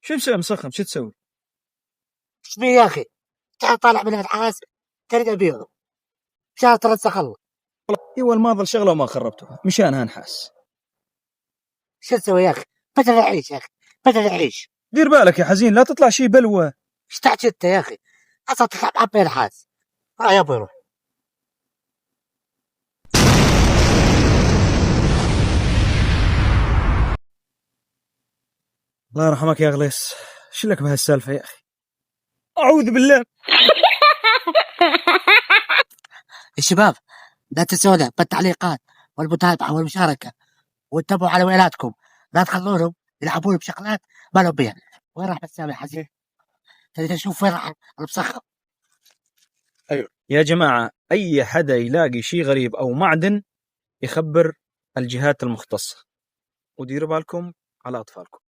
شو مسوي مسخم؟ شو تسوي؟ ايش بيه يا اخي؟ تعال طالع من النحاس تريد ابيعه شهر 3 خلص. ايوه الماضي شغله وما خربتها مشانها نحاس. شو تسوي يا اخي؟ بدل اعيش يا اخي، بدل اعيش. دير بالك يا حزين لا تطلع شي بلوى. ايش تعجبت يا اخي؟ اصلا تلعب عبي نحاس. يا ابوي روح. الله يرحمك يا غليس، شو لك بهالسالفه يا اخي؟ اعوذ بالله. الشباب لا تنسونا بالتعليقات والمتابعة والمشاركة، وانتبهوا على ويلاتكم، لا تخلونهم يلعبون بشغلات ما لهم بيها. وين راح بسام الحزين؟ تريد اشوف وين راح المسخر. ايوه يا جماعه، اي حدا يلاقي شي غريب او معدن يخبر الجهات المختصه، وديروا بالكم على اطفالكم.